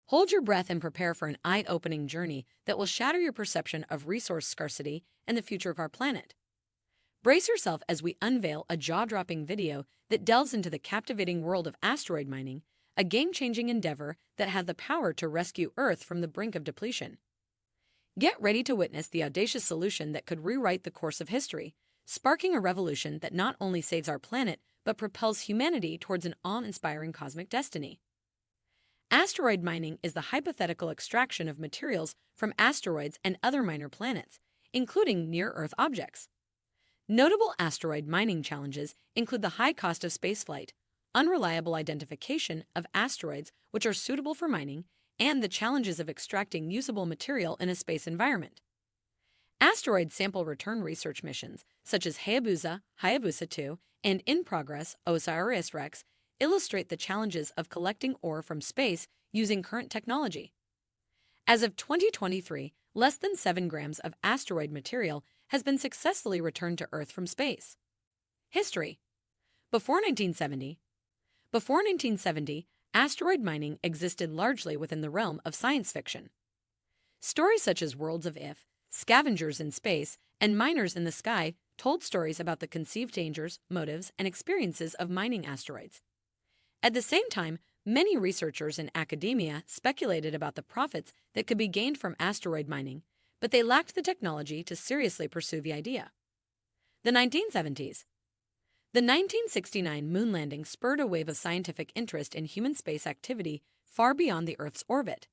Hold your breath and prepare for an eye-opening journey that will shatter your perception of resource scarcity and the future of our planet. Brace yourself as we unveil a jaw-dropping video that delves into the captivating world of asteroid mining, a game-changing endeavor that has the power to rescue Earth from the brink of depletion. Get ready to witness the audacious solution that could rewrite the course of history, sparking a revolution that not only saves our planet but propels humanity towards an awe-inspiring cosmic destiny. Asteroid mining is the hypothetical extraction of materials from asteroids and other minor planets, including near-Earth objects. Notable asteroid mining challenges include the high cost of spaceflight, unreliable identification of asteroids which are suitable for mining, and the challenges of extracting usable material in a space environment. Asteroid sample return research missions, such as Hayabusa 2, and in progress OSIRIS-REx, illustrate the challenges of collecting ore from space using current technology. As of 2023, less than 7 grams of asteroid material has been successfully returned to Earth from space. History. Before 1970, asteroid mining existed largely within the realm of science fiction. Stories such as Worlds of If, Scavengers in Space, and Miners in the Sky told stories about the conceived dangers, motives, and experiences of mining asteroids. At the same time, many researchers in academia speculated about the profits that could be gained from asteroid mining, but they lacked the technology to seriously pursue the idea. The 1970s. The 1969 moon landing spurred a wave of scientific interest in human space activity far beyond the Earth's orbit.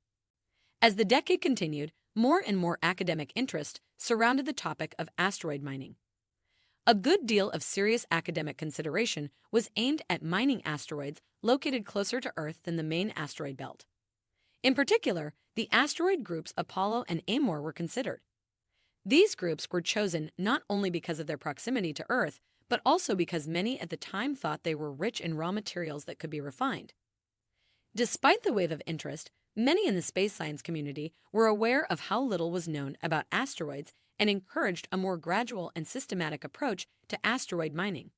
As the decade continued, more and more academic interest surrounded the topic of asteroid mining. A good deal of serious academic consideration was aimed at mining asteroids located closer to Earth than the main asteroid belt. In particular, the asteroid groups Apollo and Amor were considered. These groups were chosen not only because of their proximity to Earth, but also because many at the time thought they were rich in raw materials that could be refined. Despite the wave of interest, many in the space science community were aware of how little was known about asteroids and encouraged a more gradual and systematic approach to asteroid mining.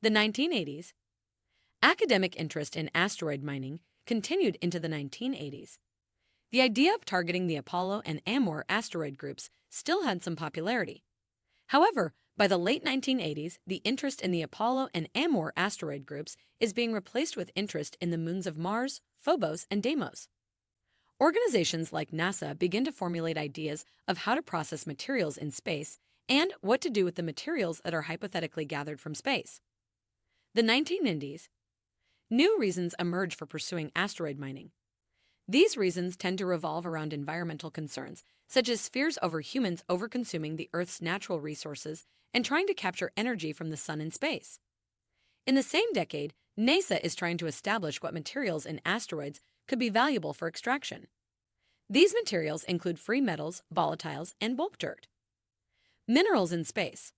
The 1980s. Academic interest in asteroid mining continued into the 1980s. The idea of targeting the Apollo and Amor asteroid groups still had some popularity. However, by the late 1980s, the interest in the Apollo and Amor asteroid groups is being replaced with interest in the moons of Mars, Phobos, and Deimos. Organizations like NASA begin to formulate ideas of how to process materials in space and what to do with the materials that are hypothetically gathered from space. The 1990s. New reasons emerge for pursuing asteroid mining. These reasons tend to revolve around environmental concerns, such as fears over humans overconsuming the Earth's natural resources and trying to capture energy from the sun in space. In the same decade, NASA is trying to establish what materials in asteroids could be valuable for extraction. These materials include free metals, volatiles, and bulk dirt. Minerals in space.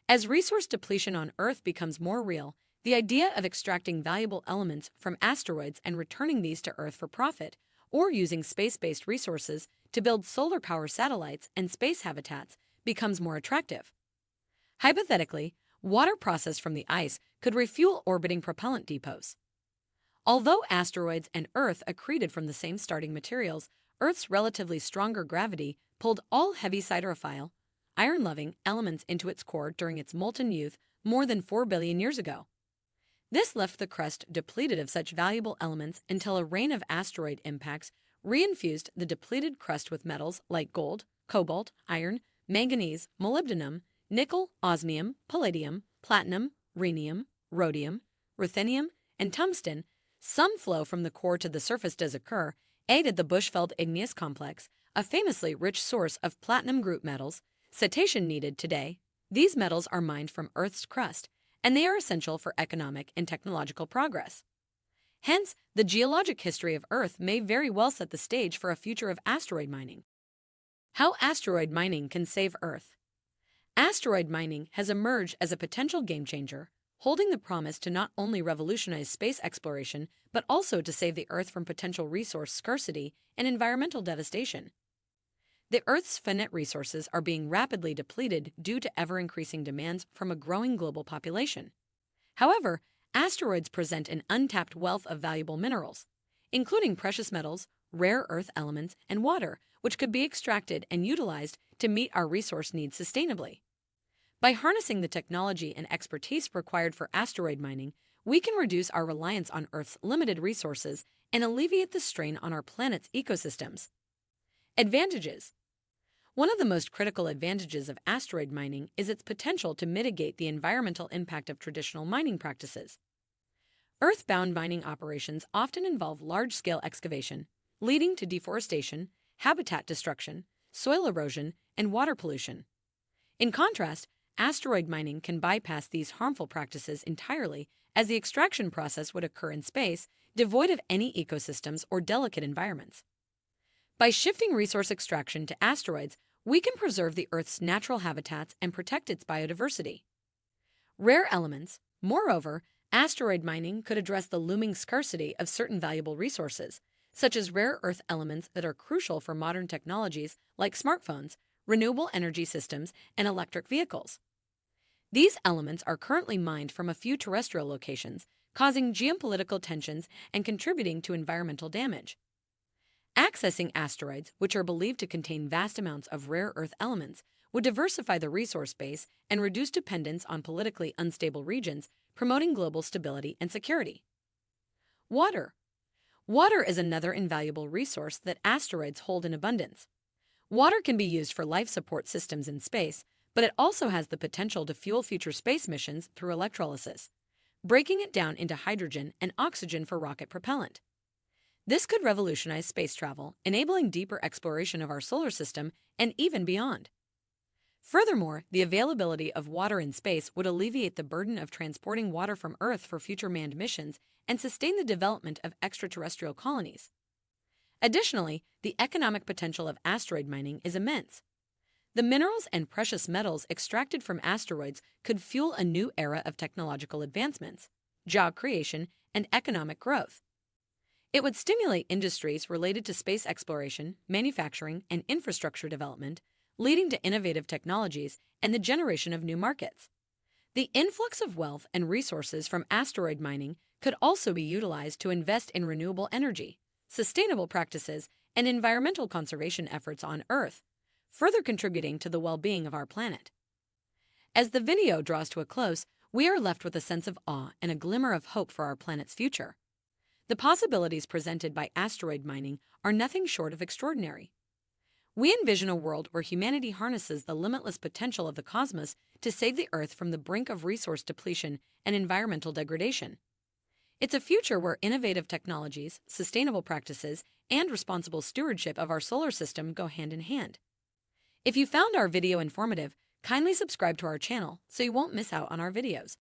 As resource depletion on Earth becomes more real, the idea of extracting valuable elements from asteroids and returning these to Earth for profit, or using space-based resources to build solar power satellites and space habitats, becomes more attractive. Hypothetically, water processed from the ice could refuel orbiting propellant depots. Although asteroids and Earth accreted from the same starting materials, Earth's relatively stronger gravity pulled all heavy siderophile, iron-loving elements into its core during its molten youth more than 4 billion years ago. This left the crust depleted of such valuable elements until a rain of asteroid impacts reinfused the depleted crust with metals like gold, cobalt, iron, manganese, molybdenum, nickel, osmium, palladium, platinum, rhenium, rhodium, ruthenium, and tungsten. Some flow from the core to the surface does occur, aided the Bushveld igneous complex, a famously rich source of platinum group metals, cetacean needed today. These metals are mined from Earth's crust, and they are essential for economic and technological progress. Hence, the geologic history of Earth may very well set the stage for a future of asteroid mining. How asteroid mining can save Earth. Asteroid mining has emerged as a potential game-changer, holding the promise to not only revolutionize space exploration, but also to save the Earth from potential resource scarcity and environmental devastation. The Earth's finite resources are being rapidly depleted due to ever-increasing demands from a growing global population. However, asteroids present an untapped wealth of valuable minerals. including precious metals, rare earth elements, and water, which could be extracted and utilized to meet our resource needs sustainably. By harnessing the technology and expertise required for asteroid mining, we can reduce our reliance on Earth's limited resources and alleviate the strain on our planet's ecosystems. Advantages. One of the most critical advantages of asteroid mining is its potential to mitigate the environmental impact of traditional mining practices. Earthbound mining operations often involve large-scale excavation, leading to deforestation, habitat destruction, soil erosion, and water pollution. In contrast, asteroid mining can bypass these harmful practices entirely, as the extraction process would occur in space, devoid of any ecosystems or delicate environments. By shifting resource extraction to asteroids, we can preserve the Earth's natural habitats and protect its biodiversity. Rare elements. Moreover, asteroid mining could address the looming scarcity of certain valuable resources, such as rare earth elements that are crucial for modern technologies like smartphones, renewable energy systems, and electric vehicles. These elements are currently mined from a few terrestrial locations, causing geopolitical tensions and contributing to environmental damage. Accessing asteroids, which are believed to contain vast amounts of rare earth elements, would diversify the resource base and reduce dependence on politically unstable regions, promoting global stability and security. Water. Water is another invaluable resource that asteroids hold in abundance. Water can be used for life support systems in space, but it also has the potential to fuel future space missions through electrolysis, breaking it down into hydrogen and oxygen for rocket propellant. This could revolutionize space travel, enabling deeper exploration of our solar system and even beyond. Furthermore, the availability of water in space would alleviate the burden of transporting water from Earth for future manned missions and sustain the development of extraterrestrial colonies. Additionally, the economic potential of asteroid mining is immense. The minerals and precious metals extracted from asteroids could fuel a new era of technological advancements, job creation, and economic growth. It would stimulate industries related to space exploration, manufacturing, and infrastructure development, leading to innovative technologies and the generation of new markets. The influx of wealth and resources from asteroid mining could also be utilized to invest in renewable energy, sustainable practices, and environmental conservation efforts on Earth, further contributing to the well-being of our planet. As the video draws to a close, we are left with a sense of awe and a glimmer of hope for our planet's future. The possibilities presented by asteroid mining are nothing short of extraordinary. We envision a world where humanity harnesses the limitless potential of the cosmos to save the Earth from the brink of resource depletion and environmental degradation. It's a future where innovative technologies, sustainable practices, and responsible stewardship of our solar system go hand in hand. If you found our video informative, kindly subscribe to our channel so you won't miss out on our videos.